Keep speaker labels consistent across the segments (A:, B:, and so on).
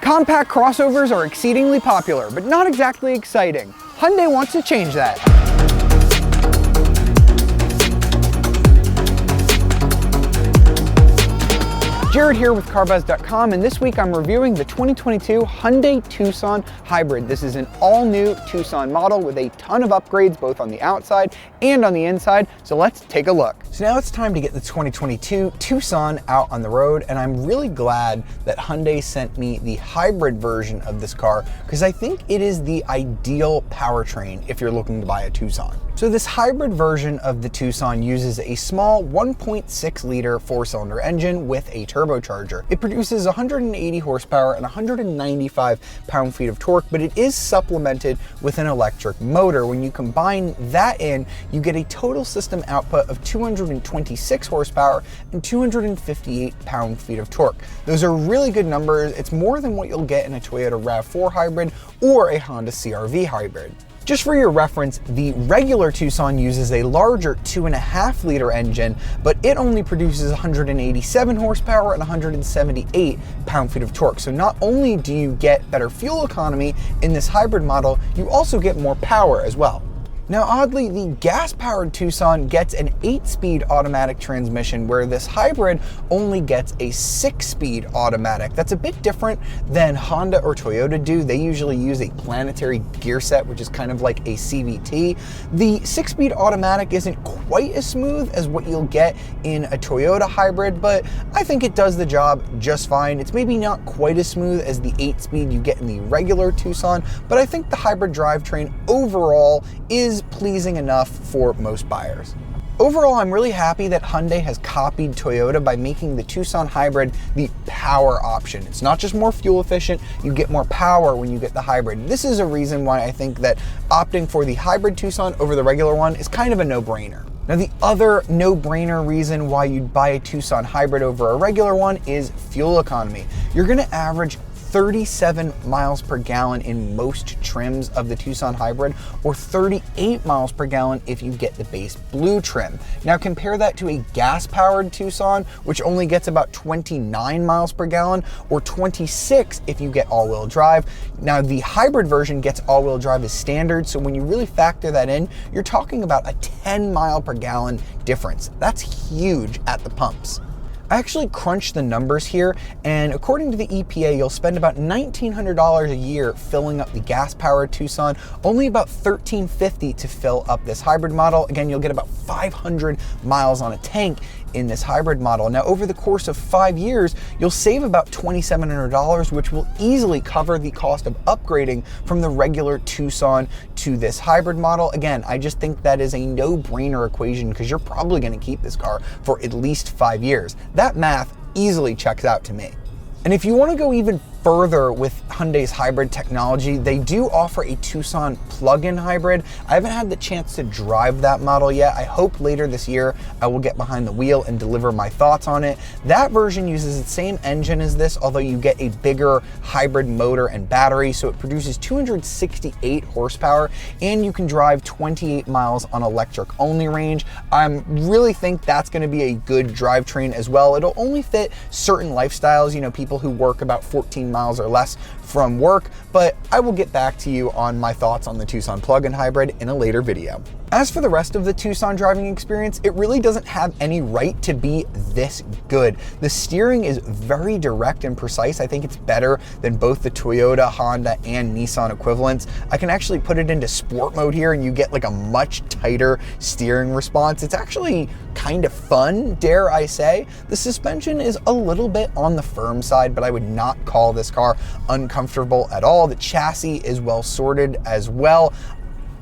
A: Compact crossovers are exceedingly popular, but not exactly exciting. Hyundai wants to change that. Jared here with CarBuzz.com, and this week I'm reviewing the 2022 Hyundai Tucson Hybrid. This is an all-new Tucson model with a ton of upgrades both on the outside and on the inside, so let's take a look. So now it's time to get the 2022 Tucson out on the road, and I'm really glad that Hyundai sent me the hybrid version of this car because I think it is the ideal powertrain if you're looking to buy a Tucson. So this hybrid version of the Tucson uses a small 1.6 liter four-cylinder engine with a turbocharger. It produces 180 horsepower and 195 pound-feet of torque, but it is supplemented with an electric motor. When you combine that in, you get a total system output of 226 horsepower and 258 pound-feet of torque. Those are really good numbers. It's more than what you'll get in a Toyota RAV4 hybrid or a Honda CR-V hybrid. Just for your reference, the regular Tucson uses a larger 2.5 liter engine, but it only produces 187 horsepower and 178 pound-feet of torque. So not only do you get better fuel economy in this hybrid model, you also get more power as well. Now, oddly, the gas-powered Tucson gets an 8-speed automatic transmission, where this hybrid only gets a 6-speed automatic. That's a bit different than Honda or Toyota do. They usually use a planetary gear set, which is kind of like a CVT. The 6-speed automatic isn't quite as smooth as what you'll get in a Toyota hybrid, but I think it does the job just fine. It's maybe not quite as smooth as the 8-speed you get in the regular Tucson, but I think the hybrid drivetrain overall is pleasing enough for most buyers. Overall, I'm really happy that Hyundai has copied Toyota by making the Tucson hybrid the power option. It's not just more fuel efficient, you get more power when you get the hybrid. This is a reason why I think that opting for the hybrid Tucson over the regular one is kind of a no-brainer. Now, the other no-brainer reason why you'd buy a Tucson hybrid over a regular one is fuel economy. You're gonna average 37 miles per gallon in most trims of the Tucson hybrid, or 38 miles per gallon if you get the base blue trim. Now compare that to a gas-powered Tucson, which only gets about 29 miles per gallon, or 26 if you get all-wheel drive. Now the hybrid version gets all-wheel drive as standard, so when you really factor that in, you're talking about a 10 mile per gallon difference. That's huge at the pumps. I actually crunched the numbers here, and according to the EPA, you'll spend about $1,900 a year filling up the gas-powered Tucson, only about $1,350 to fill up this hybrid model. Again, you'll get about 500 miles on a tank in this hybrid model. Now, over the course of 5 years, you'll save about $2,700, which will easily cover the cost of upgrading from the regular Tucson to this hybrid model. Again, I just think that is a no-brainer equation because you're probably going to keep this car for at least 5 years. That math easily checks out to me. And if you want to go even further with Hyundai's hybrid technology, they do offer a Tucson plug-in hybrid. I haven't had the chance to drive that model yet. I hope later this year I will get behind the wheel and deliver my thoughts on it. That version uses the same engine as this, although you get a bigger hybrid motor and battery, so it produces 268 horsepower, and you can drive 28 miles on electric only range. I really think that's going to be a good drivetrain as well. It'll only fit certain lifestyles, you know, people who work about 14 miles or less from work, but I will get back to you on my thoughts on the Tucson plug-in hybrid in a later video. As for the rest of the Tucson driving experience, it really doesn't have any right to be this good. The steering is very direct and precise. I think it's better than both the Toyota, Honda, and Nissan equivalents. I can actually put it into sport mode here and you get like a much tighter steering response. It's actually kind of fun, dare I say. The suspension is a little bit on the firm side, but I would not call this car uncomfortable at all. The chassis is well sorted as well.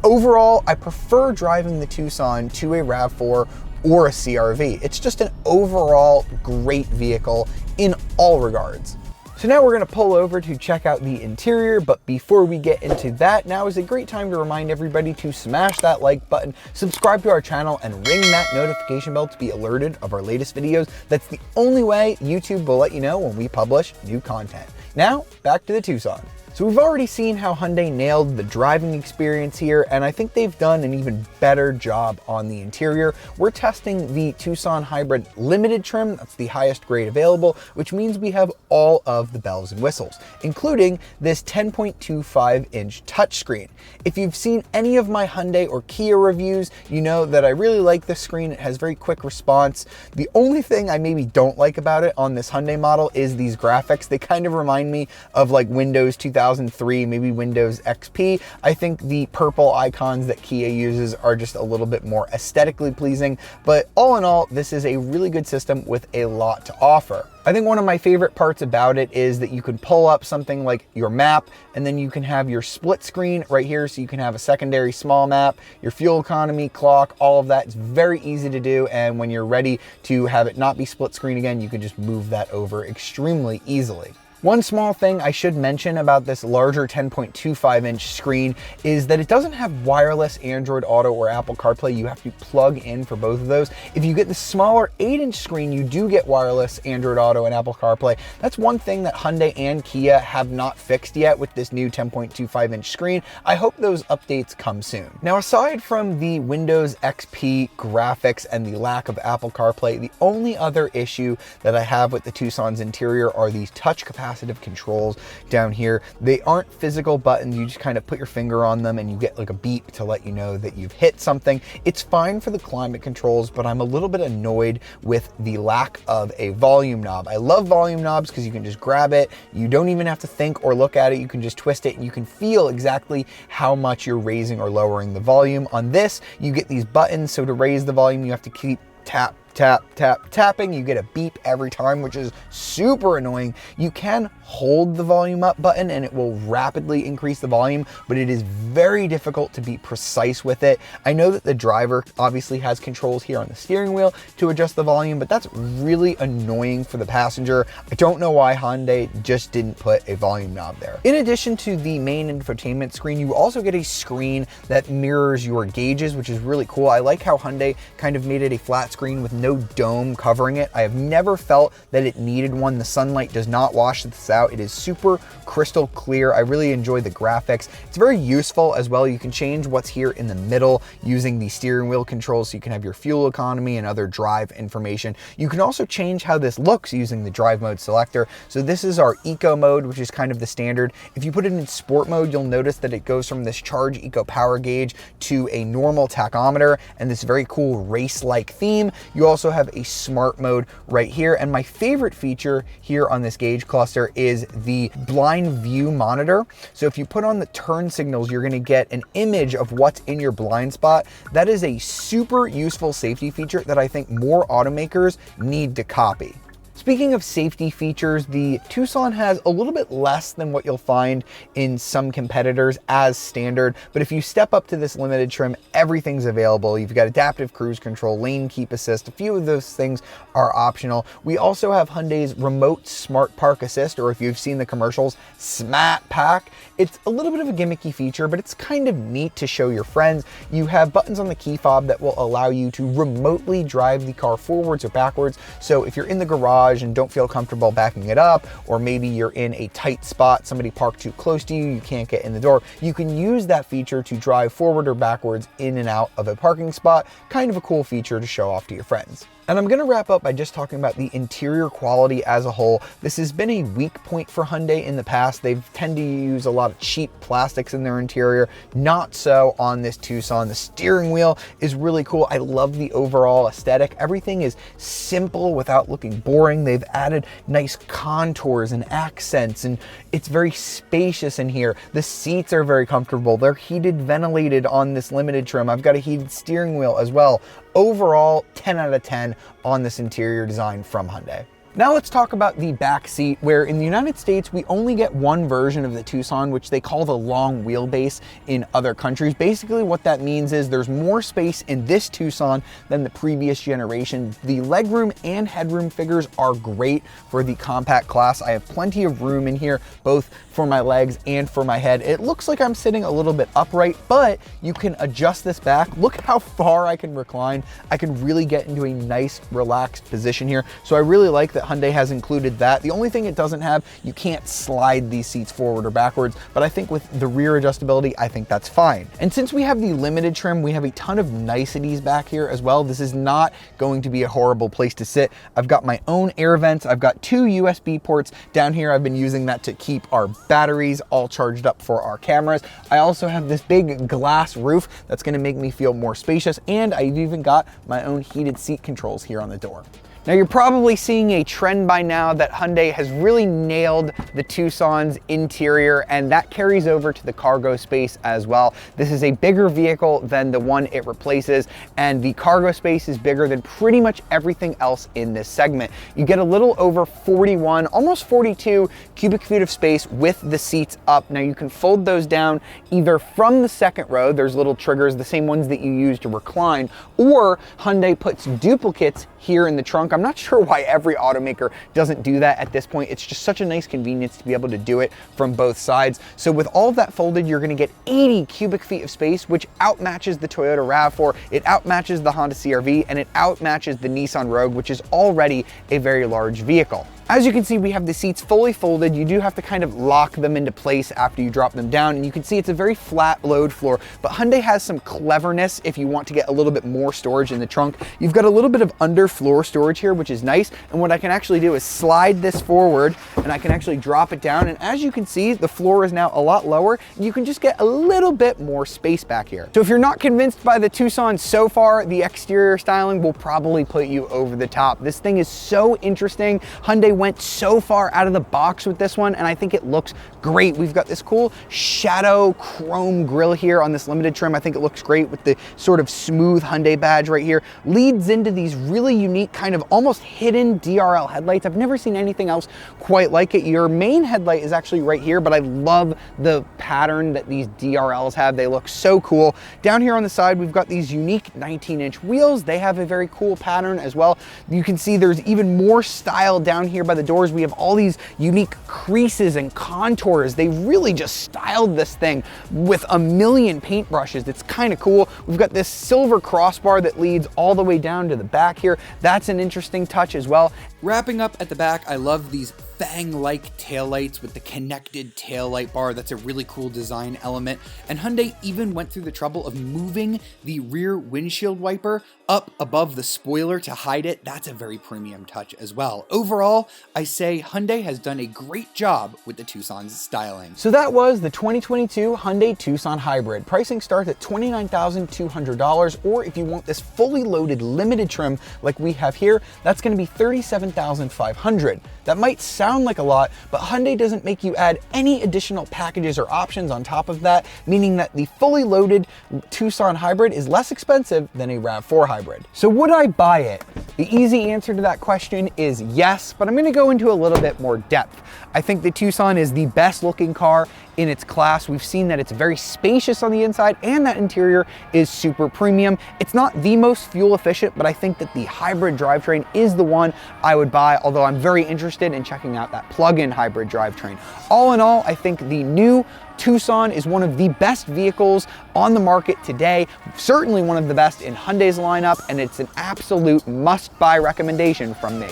A: Overall, I prefer driving the Tucson to a RAV4 or a CR-V. It's just an overall great vehicle in all regards. So now we're gonna pull over to check out the interior, but before we get into that, now is a great time to remind everybody to smash that like button, subscribe to our channel, and ring that notification bell to be alerted of our latest videos. That's the only way YouTube will let you know when we publish new content. Now, back to the Tucson. So we've already seen how Hyundai nailed the driving experience here, and I think they've done an even better job on the interior. We're testing the Tucson Hybrid Limited trim. That's the highest grade available, which means we have all of the bells and whistles, including this 10.25-inch touchscreen. If you've seen any of my Hyundai or Kia reviews, you know that I really like this screen. It has very quick response. The only thing I maybe don't like about it on this Hyundai model is these graphics. They kind of remind me of like Windows 2003, maybe Windows XP. I think the purple icons that Kia uses are just a little bit more aesthetically pleasing, but all in all, this is a really good system with a lot to offer. I think one of my favorite parts about it is that you can pull up something like your map, and then you can have your split screen right here, so you can have a secondary small map, your fuel economy, clock, all of that. It's very easy to do, and when you're ready to have it not be split screen again, you can just move that over extremely easily. One small thing I should mention about this larger 10.25-inch screen is that it doesn't have wireless Android Auto or Apple CarPlay. You have to plug in for both of those. If you get the smaller 8-inch screen, you do get wireless Android Auto and Apple CarPlay. That's one thing that Hyundai and Kia have not fixed yet with this new 10.25-inch screen. I hope those updates come soon. Now, aside from the Windows XP graphics and the lack of Apple CarPlay, the only other issue that I have with the Tucson's interior are these touch capacitive controls down here. They aren't physical buttons. You just kind of put your finger on them and you get like a beep to let you know that you've hit something. It's fine for the climate controls, but I'm a little bit annoyed with the lack of a volume knob. I love volume knobs because you can just grab it. You don't even have to think or look at it. You can just twist it and you can feel exactly how much you're raising or lowering the volume. On this, you get these buttons. So to raise the volume, you have to keep tap, tap, tap, tapping. You get a beep every time, which is super annoying. You can hold the volume up button and it will rapidly increase the volume, but it is very difficult to be precise with it. I know that the driver obviously has controls here on the steering wheel to adjust the volume, but that's really annoying for the passenger. I don't know why Hyundai just didn't put a volume knob there. In addition to the main infotainment screen, you also get a screen that mirrors your gauges, which is really cool. I like how Hyundai kind of made it a flat screen with no dome covering it. I have never felt that it needed one. The sunlight does not wash this out. It is super crystal clear. I really enjoy the graphics. It's very useful as well. You can change what's here in the middle using the steering wheel controls, so you can have your fuel economy and other drive information. You can also change how this looks using the drive mode selector. So this is our eco mode, which is kind of the standard. If you put it in sport mode, you'll notice that it goes from this charge eco power gauge to a normal tachometer and this very cool race-like theme. You also have a smart mode right here. And my favorite feature here on this gauge cluster is the blind view monitor. So if you put on the turn signals, you're going to get an image of what's in your blind spot. That is a super useful safety feature that I think more automakers need to copy. Speaking of safety features, the Tucson has a little bit less than what you'll find in some competitors as standard, but if you step up to this limited trim, everything's available. You've got adaptive cruise control, lane keep assist, a few of those things are optional. We also have Hyundai's remote smart park assist, or if you've seen the commercials, Smart Pack. It's a little bit of a gimmicky feature, but it's kind of neat to show your friends. You have buttons on the key fob that will allow you to remotely drive the car forwards or backwards. So if you're in the garage and don't feel comfortable backing it up, or maybe you're in a tight spot, somebody parked too close to you, you can't get in the door, you can use that feature to drive forward or backwards in and out of a parking spot. Kind of a cool feature to show off to your friends. And I'm gonna wrap up by just talking about the interior quality as a whole. This has been a weak point for Hyundai in the past. They've tended to use a lot of cheap plastics in their interior. Not so on this Tucson. The steering wheel is really cool. I love the overall aesthetic. Everything is simple without looking boring. They've added nice contours and accents, and it's very spacious in here. The seats are very comfortable. They're heated, ventilated on this limited trim. I've got a heated steering wheel as well. Overall, 10 out of 10 on this interior design from Hyundai. Now let's talk about the back seat, where in the United States, we only get one version of the Tucson, which they call the long wheelbase in other countries. Basically what that means is there's more space in this Tucson than the previous generation. The legroom and headroom figures are great for the compact class. I have plenty of room in here, both for my legs and for my head. It looks like I'm sitting a little bit upright, but you can adjust this back. Look how far I can recline. I can really get into a nice, relaxed position here. So I really like that that Hyundai has included that. The only thing it doesn't have, you can't slide these seats forward or backwards, but I think with the rear adjustability, I think that's fine. And since we have the limited trim, we have a ton of niceties back here as well. This is not going to be a horrible place to sit. I've got my own air vents. I've got 2 USB ports down here. I've been using that to keep our batteries all charged up for our cameras. I also have this big glass roof that's going to make me feel more spacious, and I've even got my own heated seat controls here on the door. Now you're probably seeing a trend by now that Hyundai has really nailed the Tucson's interior, and that carries over to the cargo space as well. This is a bigger vehicle than the one it replaces, and the cargo space is bigger than pretty much everything else in this segment. You get a little over 41, almost 42 cubic feet of space with the seats up. Now you can fold those down either from the second row, there's little triggers, the same ones that you use to recline, or Hyundai puts duplicates here in the trunk. I'm not sure why every automaker doesn't do that at this point. It's just such a nice convenience to be able to do it from both sides. So with all of that folded, you're gonna get 80 cubic feet of space, which outmatches the Toyota RAV4, it outmatches the Honda CR-V, and it outmatches the Nissan Rogue, which is already a very large vehicle. As you can see, we have the seats fully folded. You do have to kind of lock them into place after you drop them down. And you can see it's a very flat load floor, but Hyundai has some cleverness if you want to get a little bit more storage in the trunk. You've got a little bit of underfloor storage here, which is nice. And what I can actually do is slide this forward and I can actually drop it down. And as you can see, the floor is now a lot lower. You can just get a little bit more space back here. So if you're not convinced by the Tucson so far, the exterior styling will probably put you over the top. This thing is so interesting. Hyundai went so far out of the box with this one, and I think it looks great. We've got this cool shadow chrome grille here on this limited trim. I think it looks great with the sort of smooth Hyundai badge right here. Leads into these really unique kind of almost hidden DRL headlights. I've never seen anything else quite like it. Your main headlight is actually right here, but I love the pattern that these DRLs have. They look so cool. Down here on the side, we've got these unique 19-inch wheels. They have a very cool pattern as well. You can see there's even more style down here by the doors. We have all these unique creases and contours. They really just styled this thing with a million paintbrushes. It's kind of cool. We've got this silver crossbar that leads all the way down to the back here. That's an interesting touch as well. Wrapping up at the back, I love these fang-like taillights with the connected taillight bar. That's a really cool design element. And Hyundai even went through the trouble of moving the rear windshield wiper up above the spoiler to hide it. That's a very premium touch as well. Overall, I say Hyundai has done a great job with the Tucson's styling. So that was the 2022 Hyundai Tucson Hybrid. Pricing starts at $29,200, or if you want this fully loaded limited trim like we have here, that's going to be $37,500. That might sound like a lot, but Hyundai doesn't make you add any additional packages or options on top of that, meaning that the fully loaded Tucson Hybrid is less expensive than a RAV4 hybrid. So would I buy it? The easy answer to that question is yes, but I'm going to go into a little bit more depth. I think the Tucson is the best looking car in its class. We've seen that it's very spacious on the inside and that interior is super premium. It's not the most fuel efficient, but I think that the hybrid drivetrain is the one I would buy, although I'm very interested in checking out that plug-in hybrid drivetrain. All in all, I think the new Tucson is one of the best vehicles on the market today, certainly one of the best in Hyundai's lineup, and it's an absolute must-buy recommendation from me.